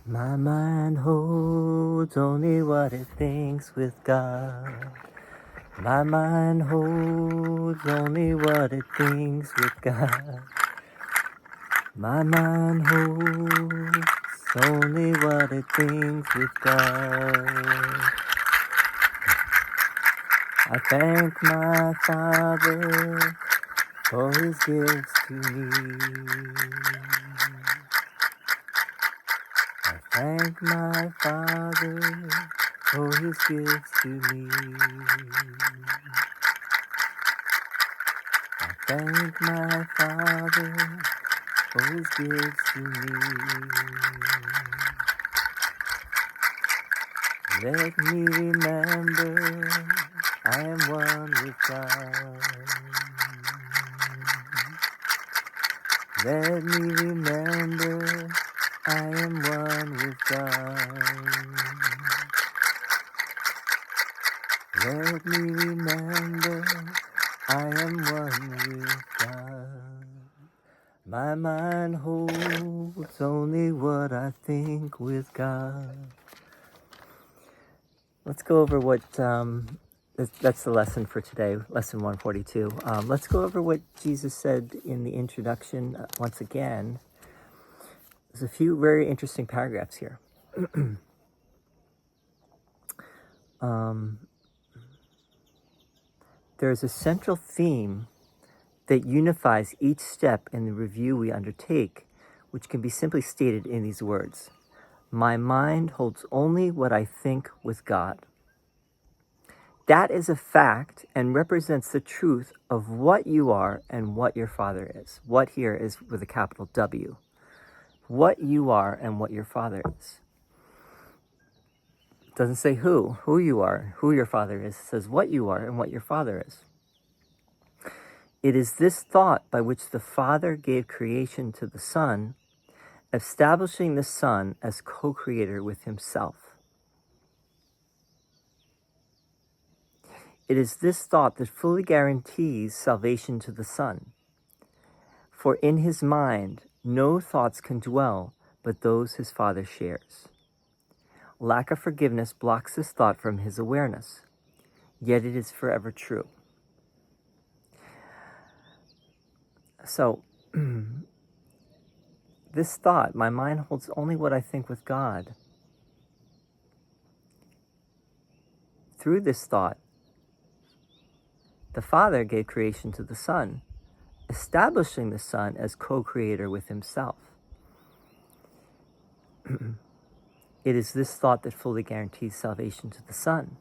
My mind holds only what it thinks with God. My mind holds only what it thinks with God. My mind holds only what it thinks with God. I thank my Father for his gifts to me. I thank my Father for his gifts to me. I thank my Father for his gifts to me. Let me remember I am one with God. Let me remember I am one with God. Let me remember I am one with God. My mind holds only what I think with God. Let's go over what, that's the lesson for today, lesson 142. Let's go over what Jesus said in the introduction once again. There's a few very interesting paragraphs here. There's a central theme that unifies each step in the review we undertake, which can be simply stated in these words. My mind holds only what I think with God. That is a fact and represents the truth of what you are and what your Father is. What here is with a capital W. What you are and what your Father is. It doesn't say who you are, who your Father is. It says what you are and what your Father is. It is this thought by which the Father gave creation to the Son, establishing the Son as co-creator with himself. It is this thought that fully guarantees salvation to the Son. For in his mind, no thoughts can dwell but those his Father shares. Lack of forgiveness blocks this thought from his awareness, yet it is forever true. So, this thought, my mind holds only what I think with God. Through this thought, the Father gave creation to the Son, establishing the Son as co-creator with himself. It is this thought that fully guarantees salvation to the Son.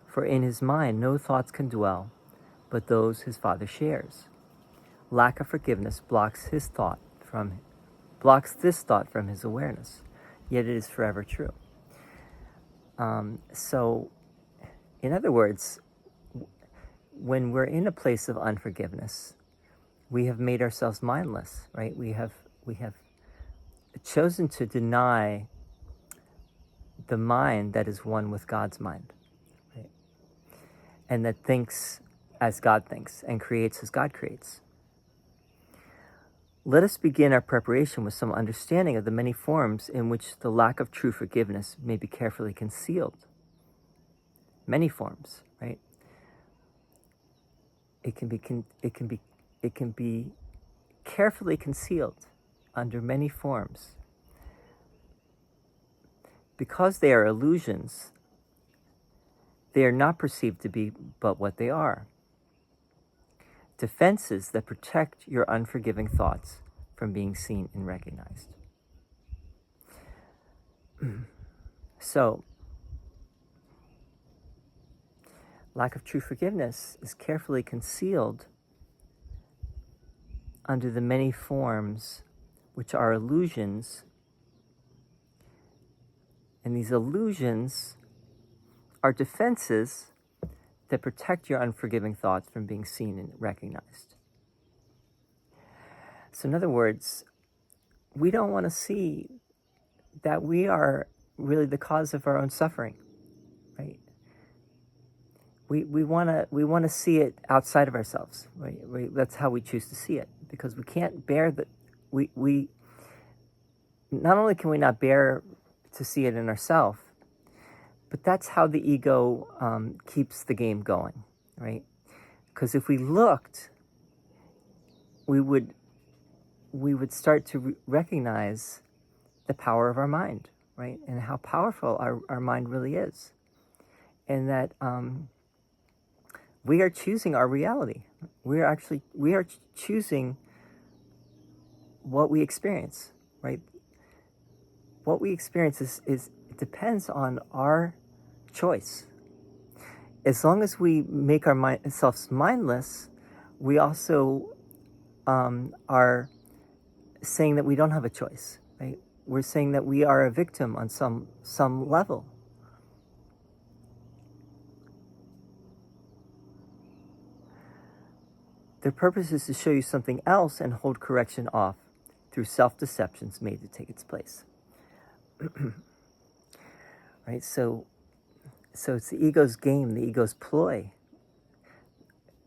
For in his mind no thoughts can dwell, but those his Father shares. Lack of forgiveness blocks this thought from his awareness, yet it is forever true. So, in other words, when we're in a place of unforgiveness, we have made ourselves mindless, right? We have chosen to deny the mind that is one with God's mind, right? And that thinks as God thinks and creates as God creates. Let us begin our preparation with some understanding of the many forms in which the lack of true forgiveness may be carefully concealed. Many forms, right? It can be carefully concealed under many forms. Because they are illusions, they are not perceived to be but what they are. Defenses that protect your unforgiving thoughts from being seen and recognized. So, lack of true forgiveness is carefully concealed under the many forms which are illusions. And these illusions are defenses that protect your unforgiving thoughts from being seen and recognized. So in other words, we don't want to see that we are really the cause of our own suffering, right? We want to see it outside of ourselves, right? That's how we choose to see it, because we can't bear that. We not only can we not bear to see it in ourselves, but that's how the ego keeps the game going, right? Because if we looked, we would start to recognize the power of our mind, right? And how powerful our mind really is. And that we are choosing our reality. We are choosing what we experience, right? What we experience is it depends on our choice. As long as we make ourselves mindless, we also are saying that we don't have a choice, right? We're saying that we are a victim on some level. Their purpose is to show you something else and hold correction off through self-deceptions made to take its place. Right? So it's the ego's game, the ego's ploy,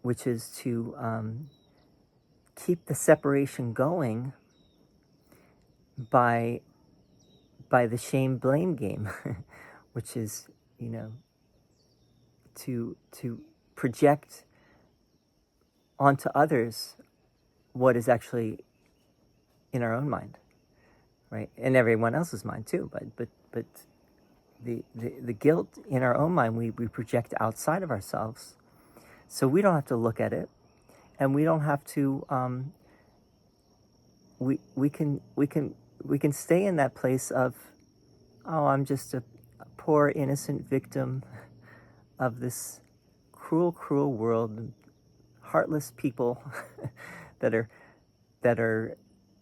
which is to keep the separation going by the shame blame game, which is, to project onto others what is actually in our own mind, right? And everyone else's mind too, but the guilt in our own mind we project outside of ourselves, so we don't have to look at it, and we don't have to we can stay in that place of, oh, I'm just a poor innocent victim of this cruel world, heartless people that are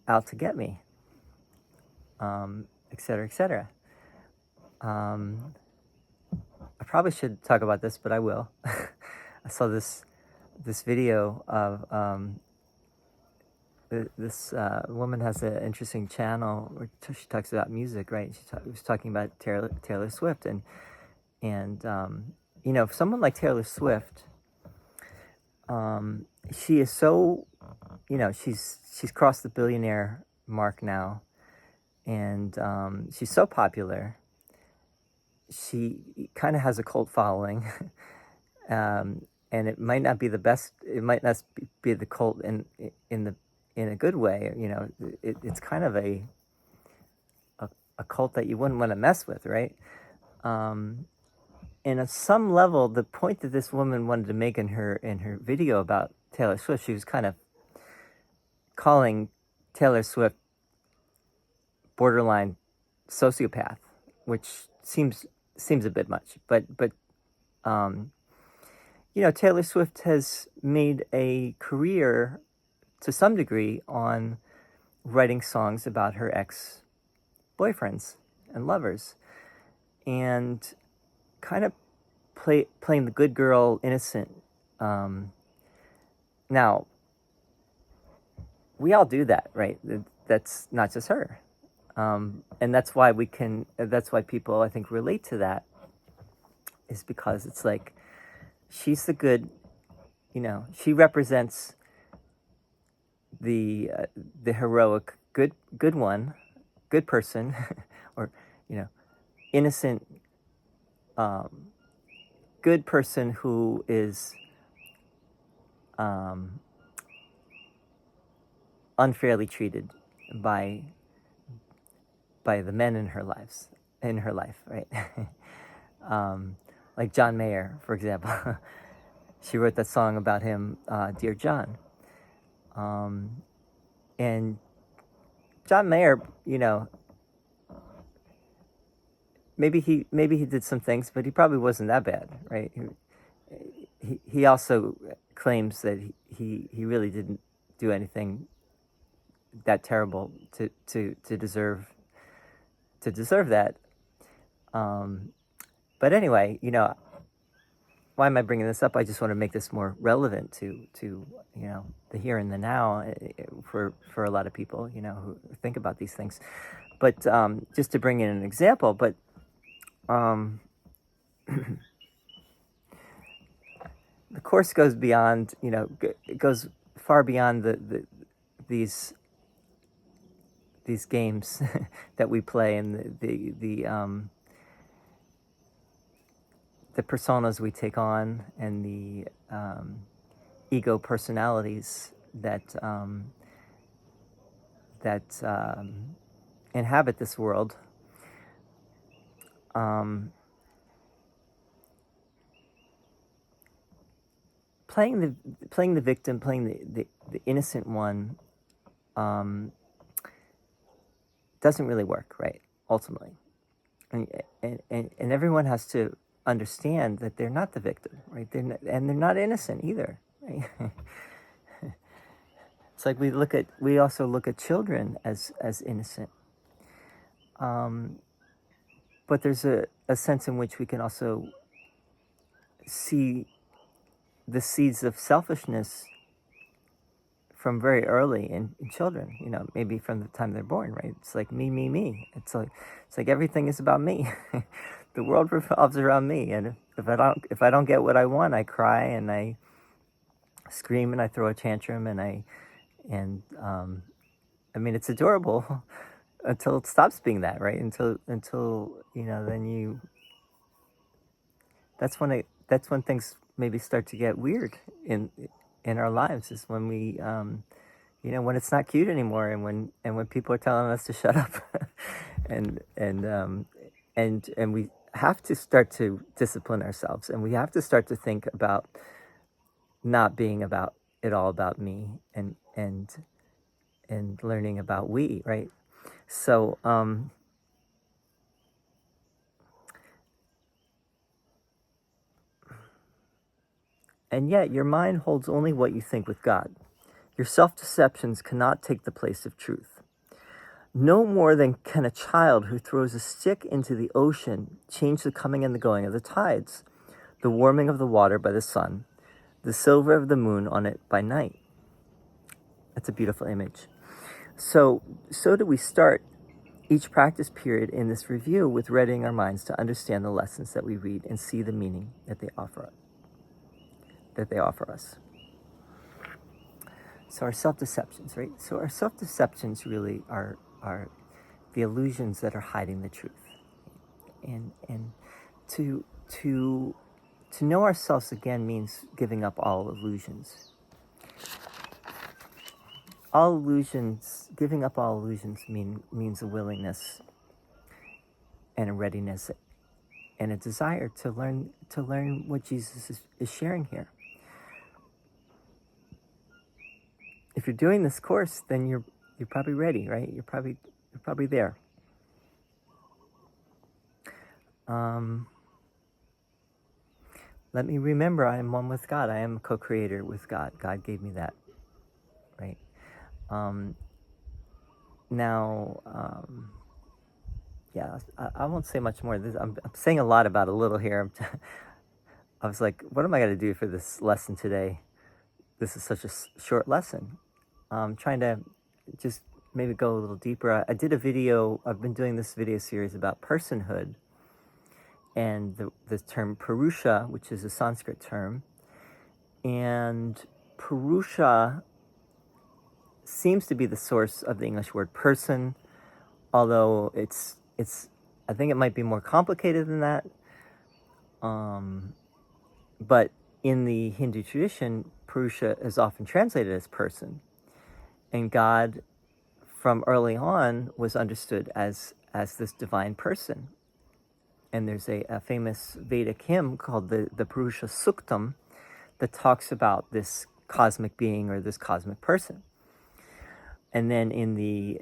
out to get me, etc., etc. I probably should talk about this, but I will. I saw this video of this woman has an interesting channel where she talks about music, right? She was talking about Taylor Swift, and if someone like Taylor Swift, she is so, she's crossed the billionaire mark now, and she's so popular. She kind of has a cult following, and it might not be the best. It might not be the cult in a good way. It's kind of a cult that you wouldn't want to mess with, right? And at some level, the point that this woman wanted to make in her video about Taylor Swift, she was kind of calling Taylor Swift borderline sociopath, which seems a bit much. But Taylor Swift has made a career to some degree on writing songs about her ex-boyfriends and lovers, and kind of playing the good girl, innocent. Now, we all do that, right? That's not just her, and that's why people, I think, relate to that, is because it's like she's the good, she represents the heroic good one, good person, or innocent, good person who is unfairly treated by the men in her life, right? Like John Mayer, for example. She wrote that song about him, Dear John. And John Mayer, maybe he did some things, but he probably wasn't that bad, right? He also claims that he really didn't do anything that terrible to deserve that. But anyway, why am I bringing this up? I just want to make this more relevant to the here and the now, for a lot of people, who think about these things. But just to bring in an example, but the Course goes beyond, it goes far beyond these these games that we play, and the personas we take on, and the ego personalities that inhabit this world. Playing the victim, playing the innocent one, doesn't really work, right? Ultimately, and everyone has to understand that they're not the victim, right? They're not innocent either, right? It's like we also look at children as innocent, but there's a sense in which we can also see the seeds of selfishness from very early in children, maybe from the time they're born, right? It's like me, me, me. It's like everything is about me. The world revolves around me, and if I don't get what I want, I cry and I scream and I throw a tantrum, and I mean, it's adorable until it stops being that, right? Until then that's when things maybe start to get weird in our lives, is when we when it's not cute anymore, and when people are telling us to shut up, and we have to start to discipline ourselves, and we have to start to think about not being about it all about me, and learning about we, right? So and yet your mind holds only what you think with God. Your self-deceptions cannot take the place of truth. No more than can a child who throws a stick into the ocean change the coming and the going of the tides, the warming of the water by the sun, the silver of the moon on it by night. That's a beautiful image. So do we start each practice period in this review with readying our minds to understand the lessons that we read and see the meaning that they offer us. So our self-deceptions, right? So our self-deceptions really are the illusions that are hiding the truth. And to know ourselves again means giving up all illusions. Giving up all illusions means a willingness and a readiness and a desire to learn what Jesus is sharing here. If you're doing this course, then you're probably ready, right? You're probably there. Let me remember I am one with God. I am a co-creator with God. God gave me that, right? Yeah, I won't say much more. I'm saying a lot about a little here. I was like, what am I going to do for this lesson today? This is such a short lesson. I'm trying to just maybe go a little deeper. I did a video. I've been doing this video series about personhood, and the term Purusha, which is a Sanskrit term. And Purusha seems to be the source of the English word person, although it's I think it might be more complicated than that. But in the Hindu tradition, Purusha is often translated as person. And God, from early on, was understood as this divine person. And there's a famous Vedic hymn called the Purusha Suktam that talks about this cosmic being or this cosmic person. And then in the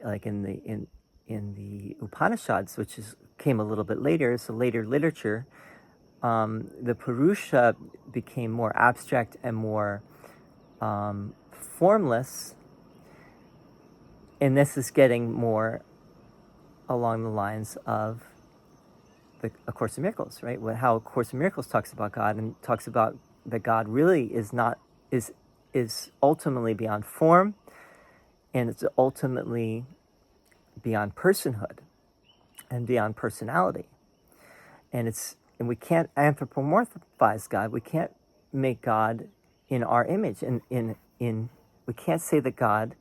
Upanishads, which came a little bit later, it's a later literature, the Purusha became more abstract and more formless. And this is getting more along the lines of A Course in Miracles, right? How A Course in Miracles talks about God, and talks about that God really is ultimately beyond form, and it's ultimately beyond personhood and beyond personality. And we can't anthropomorphize God. We can't make God in our image. We can't say that God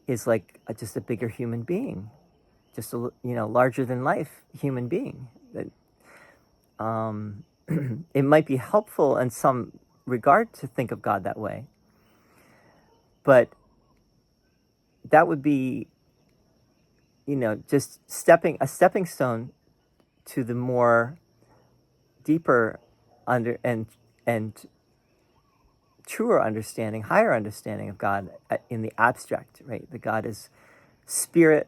is like just a bigger human being, just a larger than life human being. That it might be helpful in some regard to think of God that way, but that would be, just a stepping stone to the more deeper and truer understanding, higher understanding of God in the abstract, right? That God is spirit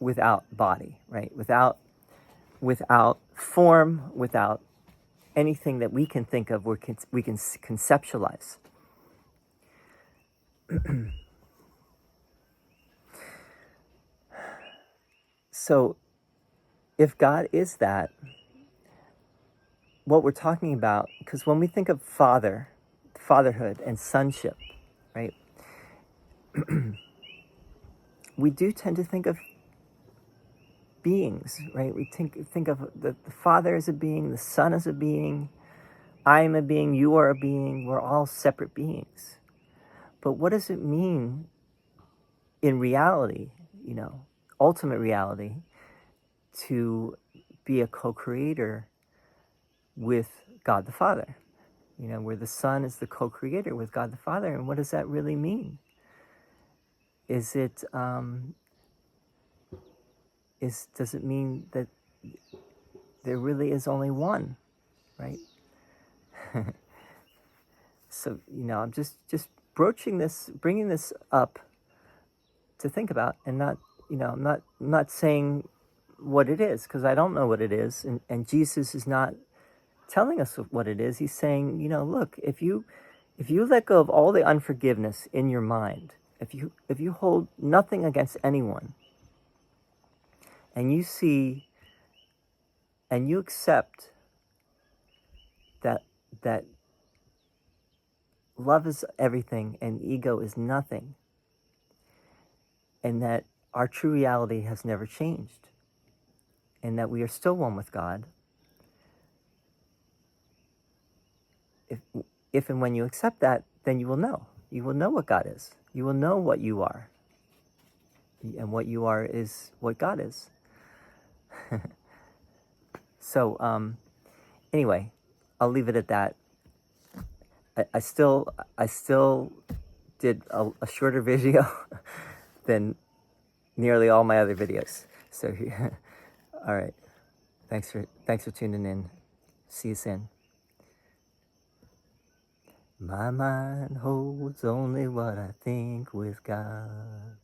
without body, right? Without form, without anything that we can think of or we can conceptualize. So if God is that, what we're talking about, because when we think of fatherhood and sonship, right, we do tend to think of beings, right? We think of the Father as a being, the Son as a being, I am a being, you are a being, we're all separate beings. But what does it mean in reality, ultimate reality, to be a co-creator with God the Father? Where the Son is the co-creator with God the Father. And what does that really mean? Does it mean that there really is only one, right? So, I'm just bringing this up to think about, and not, I'm not saying what it is, because I don't know what it is, and Jesus is not telling us what it is. He's saying, look, if you let go of all the unforgiveness in your mind, if you hold nothing against anyone, and you see and you accept that love is everything and ego is nothing, and that our true reality has never changed, and that we are still one with God, if and when you accept that, then you will know what God is. You will know what you are, and what you are is what God is. So anyway, I'll leave it at that. I still did a shorter video than nearly all my other videos. So all right, thanks for tuning in. See you soon. My mind holds only what I think with God.